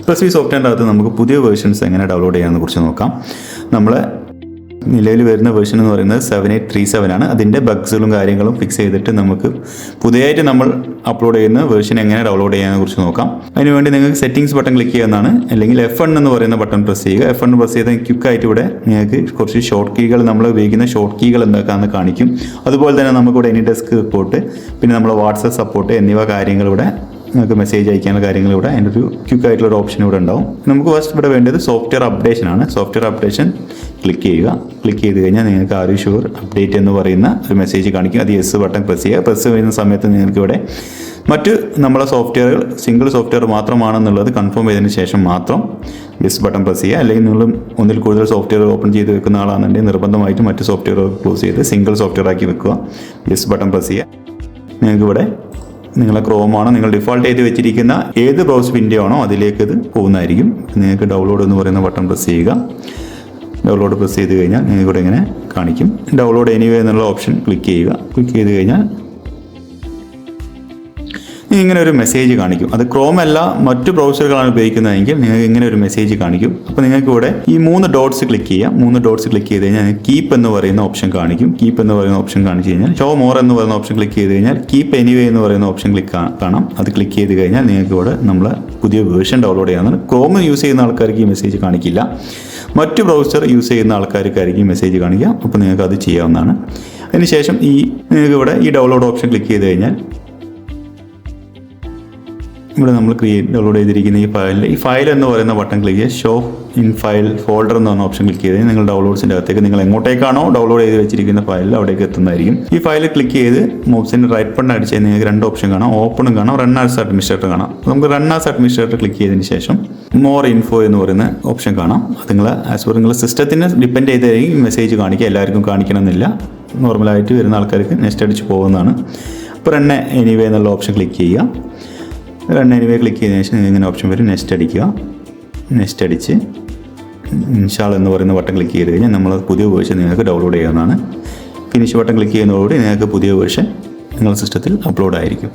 Plus സോഫ്റ്റ്വെയറിൻ്റെ അകത്ത് നമുക്ക് പുതിയ വേർഷൻസ് എങ്ങനെ ഡൗൺലോഡ് ചെയ്യാമെന്ന് കുറിച്ച് നോക്കാം. നമ്മൾ നിലവിൽ വരുന്ന വേർഷൻ എന്ന് പറയുന്നത് 7837 ആണ്. അതിൻ്റെ ബഗ്സുകളും കാര്യങ്ങളും ഫിക്സ് ചെയ്തിട്ട് നമുക്ക് പുതിയതായിട്ട് നമ്മൾ അപ്ലോഡ് ചെയ്യുന്ന വേർഷൻ എങ്ങനെ ഡൗൺലോഡ് ചെയ്യാനെ കുറിച്ച് നോക്കാം. അതിനുവേണ്ടി നിങ്ങൾക്ക് സെറ്റിംഗ്സ് ബട്ടൺ ക്ലിക്ക് ചെയ്യാവുന്നതാണ്, അല്ലെങ്കിൽ F1 എന്ന് പറയുന്ന ബട്ടൺ പ്രസ് ചെയ്യുക. F1 പ്രസ് ചെയ്താൽ ക്വിക്കായിട്ട് ഇവിടെ നിങ്ങൾക്ക് കുറച്ച് ഷോർട്ട് കീകൾ, നമ്മൾ ഉപയോഗിക്കുന്ന ഷോർട്ട് കീകൾ എന്താക്കാന്ന് കാണിക്കും. അതുപോലെ തന്നെ നമുക്കിവിടെ എനി ഡെസ്ക് സപ്പോർട്ട്, പിന്നെ നമ്മൾ വാട്സപ്പ് സപ്പോർട്ട് എന്നിവ കാര്യങ്ങളിവിടെ നിങ്ങൾക്ക് മെസ്സേജ് അയക്കാനുള്ള കാര്യങ്ങൾ ഇവിടെ അതിൻ്റെ ഒരു ക്വിക്കായിട്ടുള്ളൊരു ഓപ്ഷൻ ഇവിടെ ഉണ്ടാവും. നമുക്ക് ഫസ്റ്റ് ഇവിടെ വേണ്ടത് സോഫ്റ്റ്വെയർ അപ്ഡേഷൻ ആണ്. സോഫ്റ്റ്വെയർ അപ്ഡേഷൻ ക്ലിക്ക് ചെയ്യുക. ക്ലിക്ക് ചെയ്ത് കഴിഞ്ഞാൽ നിങ്ങൾക്ക് ആർ യു ഷുവർ അപ്ഡേറ്റ് എന്ന് പറയുന്ന ഒരു മെസ്സേജ് കാണിക്കും. അത് യെസ് ബട്ടൺ പ്രസ് ചെയ്യുക. പ്രസ് ചെയ്യുന്ന സമയത്ത് നിങ്ങൾക്ക് ഇവിടെ മറ്റ് നമ്മളെ സോഫ്റ്റ്വെയറുകൾ സിംഗിൾ സോഫ്റ്റ്വെയർ മാത്രമാണെന്നുള്ളത് കൺഫേം ചെയ്തതിന് ശേഷം മാത്രം യെസ് ബട്ടൺ പ്രസ് ചെയ്യുക. അല്ലെങ്കിൽ നിങ്ങൾ ഒന്നിൽ കൂടുതൽ സോഫ്റ്റ്വെയർ ഓപ്പൺ ചെയ്ത് വെക്കുന്ന ആളാണെന്നുണ്ടെങ്കിൽ നിർബന്ധമായിട്ട് മറ്റ് സോഫ്റ്റ്വെയർ ക്ലോസ് ചെയ്ത് സിംഗിൾ സോഫ്റ്റ്വെയർ ആക്കി വെക്കുക. യെസ് ബട്ടൺ പ്രസ് ചെയ്യുക. നിങ്ങൾക്ക് ഇവിടെ നിങ്ങളെ ക്രോമാണോ നിങ്ങൾ ഡിഫോൾട്ട് ചെയ്ത് വെച്ചിരിക്കുന്ന ഏത് ബ്രൗസ് വിൻഡോ ആണോ അതിലേക്ക് ഇത് പോകുന്നതായിരിക്കും. നിങ്ങൾക്ക് ഡൗൺലോഡ് എന്ന് പറയുന്ന ബട്ടൺ പ്രസ് ചെയ്യുക. ഡൗൺലോഡ് പ്രസ് ചെയ്ത് കഴിഞ്ഞാൽ നിങ്ങൾക്ക് ഇവിടെ ഇങ്ങനെ കാണിക്കും. ഡൗൺലോഡ് എനിവേ എന്നുള്ള ഓപ്ഷൻ ക്ലിക്ക് ചെയ്യുക. ക്ലിക്ക് ചെയ്ത് കഴിഞ്ഞാൽ ഇങ്ങനെ ഒരു മെസ്സേജ് കാണിക്കും. അത് ക്രോം അല്ല മറ്റു ബ്രൗസറുകളാണ് ഉപയോഗിക്കുന്നതെങ്കിൽ നിങ്ങൾക്ക് ഇങ്ങനെ ഒരു മെസ്സേജ് കാണിക്കും. അപ്പോൾ നിങ്ങൾക്ക് ഇവിടെ ഈ 3 ഡോട്ട്സ് ക്ലിക്ക് ചെയ്യാം. 3 ഡോട്ട്സ് ക്ലിക്ക് ചെയ്ത് കഴിഞ്ഞാൽ കീപ്പ് എന്ന് പറയുന്ന ഓപ്ഷൻ കാണിക്കും. കീപ്പ് എന്ന് പറയുന്ന ഓപ്ഷൻ കാണിച്ചു കഴിഞ്ഞാൽ ഷോ മോർ എന്ന് പറയുന്ന ഓപ്ഷൻ ക്ലിക്ക് ചെയ്ത് കഴിഞ്ഞാൽ കീപ്പ് എനിവേ എന്ന് പറയുന്ന ഓപ്ഷൻ കാണാം. അത് ക്ലിക്ക് ചെയ്ത് കഴിഞ്ഞാൽ നിങ്ങൾക്ക് ഇവിടെ നമ്മൾ പുതിയ വേർഷൻ ഡൗൺലോഡ് ചെയ്യാവുന്നതാണ്. ക്രോം യൂസ് ചെയ്യുന്ന ആൾക്കാർക്ക് ഈ മെസ്സേജ് കാണിക്കില്ല. മറ്റു ബ്രൗസർ യൂസ് ചെയ്യുന്ന ആൾക്കാർക്കായിരിക്കും ഈ മെസ്സേജ് കാണിക്കുക. അപ്പോൾ നിങ്ങൾക്ക് അത് ചെയ്യാവുന്നതാണ്. അതിനുശേഷം നിങ്ങൾക്ക് ഇവിടെ ഈ ഡൗൺലോഡ് ഓപ്ഷൻ ക്ലിക്ക് ചെയ്ത് കഴിഞ്ഞാൽ ഇവിടെ നമ്മൾ ഡൗൺലോഡ് ചെയ്തിരിക്കുന്ന ഈ ഫയൽ എന്ന് പറയുന്ന ബട്ടൺ ക്ലിക്ക് ചെയ്യുക. ഷോ ഇൻ ഫയൽ ഫോൾഡർ എന്ന് പറഞ്ഞ ഓപ്ഷൻ ക്ലിക്ക് ചെയ്ത് നിങ്ങൾ ഡൗൺലോഡ്സിൻ്റെ അകത്തേക്ക് നിങ്ങൾ എങ്ങോട്ടേക്കാണോ ഡൗൺലോഡ് ചെയ്ത് വെച്ചിരിക്കുന്ന ഫയലിൽ അവിടേക്ക് എത്തുന്നതായിരിക്കും. ഈ ഫയൽ ക്ലിക്ക് ചെയ്ത് മൗസിൻ്റെ റൈറ്റ് ബട്ടൺ അടിച്ച് നിങ്ങൾക്ക് 2 ഓപ്ഷൻ കാണാം. ഓപ്പണും കാണാം, റൺ ആസ് അഡ്മിനിസ്ട്രേറ്റർ കാണാം. നമുക്ക് റൺ ആസ് അഡ്മിനിസ്ട്രേറ്റർ ക്ലിക്ക് ചെയ്തതിന് ശേഷം മോർ ഇൻഫോ എന്ന് പറയുന്ന ഓപ്ഷൻ കാണാം. അത് നിങ്ങൾ ആസ് പെർ നിങ്ങളുടെ സിസ്റ്റത്തിന് ഡിപ്പെൻഡ് ചെയ്തായിരിക്കും മെസ്സേജ് കാണിക്കുക. എല്ലാവർക്കും കാണിക്കണമെന്നില്ല. നോർമലായിട്ട് വരുന്ന ആൾക്കാർക്ക് നെക്സ്റ്റ് അടിച്ച് പോകുന്നതാണ്. അപ്പോൾ റൺ എനിവേ എന്നുള്ള ഓപ്ഷൻ ക്ലിക്ക് ചെയ്യുക. റൺ എനിവേ ക്ലിക്ക് ചെയ്തതിന് ശേഷം ഇങ്ങനെ ഓപ്ഷൻ വരും. നെക്സ്റ്റ് അടിക്കുക. നെക്സ്റ്റ് അടിച്ച് ഇൻസ്റ്റാൾ എന്ന് പറയുന്ന ബട്ടൺ ക്ലിക്ക് ചെയ്ത് കഴിഞ്ഞാൽ നമ്മൾ പുതിയ വേർഷൻ നിങ്ങൾക്ക് ഡൗൺലോഡ് ചെയ്യാവുന്നതാണ്. ഫിനിഷ് ബട്ടൺ ക്ലിക്ക് ചെയ്യുന്നതോടുകൂടി നിങ്ങൾക്ക് പുതിയ വേർഷൻ നിങ്ങളുടെ സിസ്റ്റത്തിൽ അപ്ലോഡ് ആയിരിക്കും.